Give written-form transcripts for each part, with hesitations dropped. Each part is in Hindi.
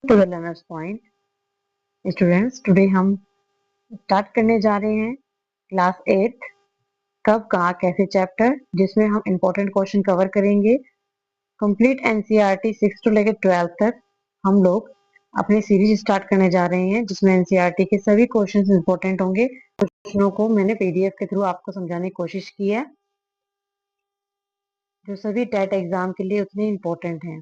To the learners point. Students, today हम स्टार्ट करने जा रहे हैं क्लास 8 कब कहाँ कैसे चैप्टर, जिसमें हम इंपॉर्टेंट क्वेश्चन कवर करेंगे। कंप्लीट एनसीईआरटी 6 टू लेकर 12 तक हम लोग अपनी सीरीज स्टार्ट करने जा रहे हैं, जिसमें एनसीईआरटी के सभी क्वेश्चंस इंपॉर्टेंट होंगे। क्वेश्चनों को मैंने पीडीएफ के थ्रू आपको समझाने की कोशिश की है, जो सभी टेट एग्जाम के लिए उतने इंपॉर्टेंट हैं।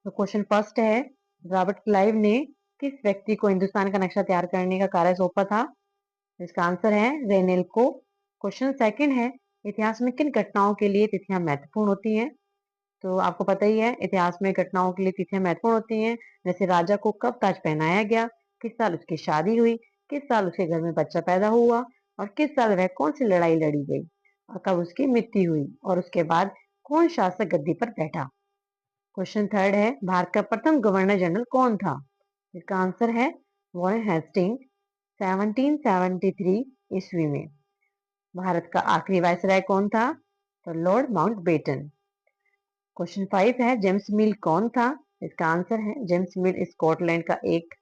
तो क्वेश्चन फर्स्ट है, रॉबर्ट क्लाइव ने किस व्यक्ति को हिंदुस्तान का नक्शा तैयार करने का कार्य सौंपा था? इसका आंसर है रेनेल को। क्वेश्चन सेकंड है, इतिहास में किन घटनाओं के लिए तिथियां महत्वपूर्ण होती हैं? तो आपको पता ही है, इतिहास में घटनाओं के लिए तिथियां महत्वपूर्ण होती हैं, जैसे राजा को कब ताज पहनाया गया, किस साल उसकी शादी हुई, किस साल उसके घर में बच्चा पैदा हुआ, और किस साल वह कौन सी लड़ाई लड़ी गई, और कब उसकी मृत्यु हुई, और उसके बाद कौन शासक गद्दी पर बैठा। क्वेश्चन थर्ड है, भारत का प्रथम गवर्नर जनरल कौन था? इसका आंसर है वॉरेन हेस्टिंग, 1773 ईस्वी में। भारत का आखिरी वायसराय कौन था? तो लॉर्ड माउंटबेटन। क्वेश्चन 5 है, जेम्स मिल कौन था? इसका आंसर है जेम्स मिल स्कॉटलैंड का एक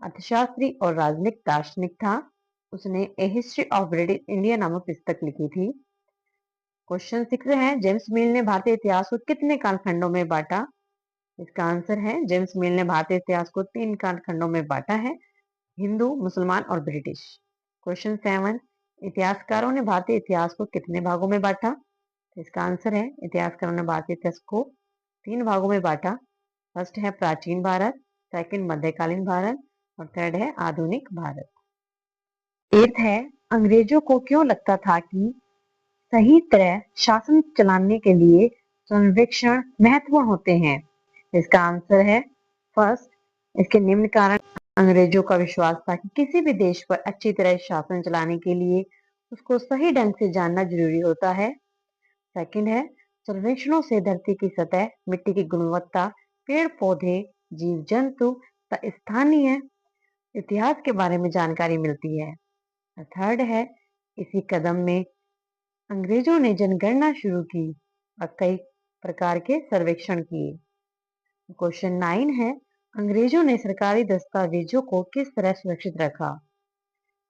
अर्थशास्त्री और राजनीतिक दार्शनिक था। उसने ए हिस्ट्री ऑफ ब्रिटिश इंडिया नामक पुस्तक लिखी थी। क्वेश्चन 6 है, जेम्स मिल ने भारतीय इतिहास को कितने कालखंडों में बांटा? इसका आंसर है जेम्स मिल ने भारतीय इतिहास को 3 कालखंडों में बांटा है, हिंदू, मुसलमान और ब्रिटिश। क्वेश्चन 7, इतिहासकारों ने भारतीय इतिहास को कितने भागों में बांटा? इसका आंसर है इतिहासकारों ने भारतीय इतिहास को 3 भागों में बांटा। फर्स्ट है प्राचीन भारत, सेकंड मध्यकालीन भारत, और थर्ड है आधुनिक भारत। 8 है, अंग्रेजों को क्यों लगता था कि सही तरह शासन चलाने के लिए सर्वेक्षण महत्वपूर्ण होते हैं? इसका आंसर है फर्स्ट, इसके निम्न कारण। अंग्रेजों का विश्वास था कि किसी भी देश पर अच्छी तरह शासन चलाने के लिए उसको सही ढंग से जानना जरूरी होता है। सेकंड है, सर्वेक्षणों से धरती की सतह, मिट्टी की गुणवत्ता, पेड़ पौधे, जीव जंतु तथा स्थानीय इतिहास के बारे में जानकारी मिलती है। थर्ड है, इसी कदम में अंग्रेजों ने जनगणना शुरू की और कई प्रकार के सर्वेक्षण किए। क्वेश्चन 9 है, अंग्रेजों ने सरकारी दस्तावेजों को किस तरह सुरक्षित रखा?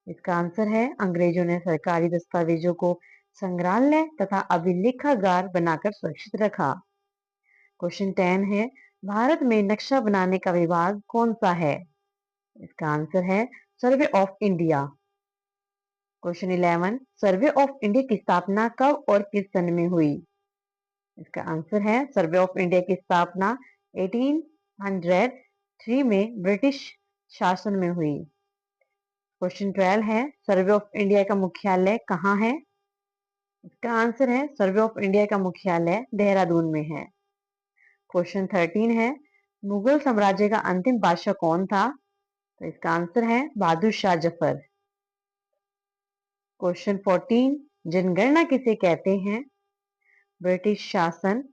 इसका आंसर है अंग्रेजों ने सरकारी दस्तावेजों को संग्रहालय तथा अभिलेखागार बनाकर सुरक्षित रखा। क्वेश्चन 10 है, भारत में नक्शा बनाने का विभाग कौन सा है? इसका आंसर है survey of India. Question 11, survey of India की स्थापना कब और किस सन में हुई? इसका आंसर है सर्वे ऑफ इंडिया की स्थापना 1803 में ब्रिटिश शासन में हुई। क्वेश्चन 12 है, सर्वे ऑफ इंडिया का मुख्यालय कहाँ है? इसका आंसर है सर्वे ऑफ इंडिया का मुख्यालय देहरादून में है। क्वेश्चन 13 है, मुगल साम्राज्य का अंतिम बादशाह कौन था? तो इसका आंसर है बहादुर शाह जफर। क्वेश्चन 14, जनगणना किसे कहते हैं? ब्रिटिश शासन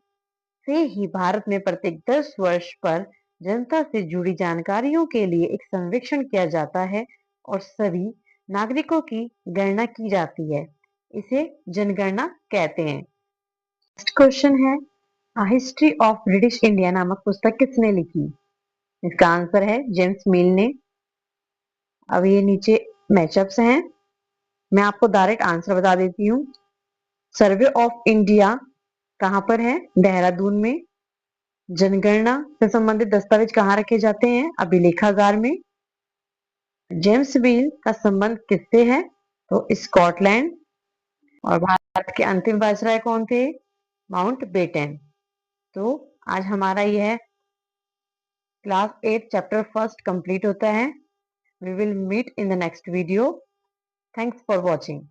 से ही भारत में प्रत्येक 10 वर्ष पर जनता से जुड़ी जानकारियों के लिए एक सर्वेक्षण किया जाता है और सभी नागरिकों की गणना की जाती है। इसे जनगणना कहते हैं। नेक्स्ट क्वेश्चन है, हिस्ट्री ऑफ ब्रिटिश इंडिया नामक पुस्तक किसने लिखी? इसका आंसर है जेम्स मिल ने। अब ये नीचे मैचअप्स हैं, मैं आपको डायरेक्ट आंसर बता देती हूँ। सर्वे ऑफ इंडिया कहाँ पर है? देहरादून में। जनगणना से संबंधित दस्तावेज कहाँ रखे जाते हैं? अभिलेखागार में। जेम्स मिल का संबंध किससे है? तो स्कॉटलैंड। और भारत के अंतिम वायसराय कौन थे? माउंटबेटन। तो आज हमारा यह क्लास 8 चैप्टर फर्स्ट कंप्लीट होता है। We will meet in the next video. Thanks for watching.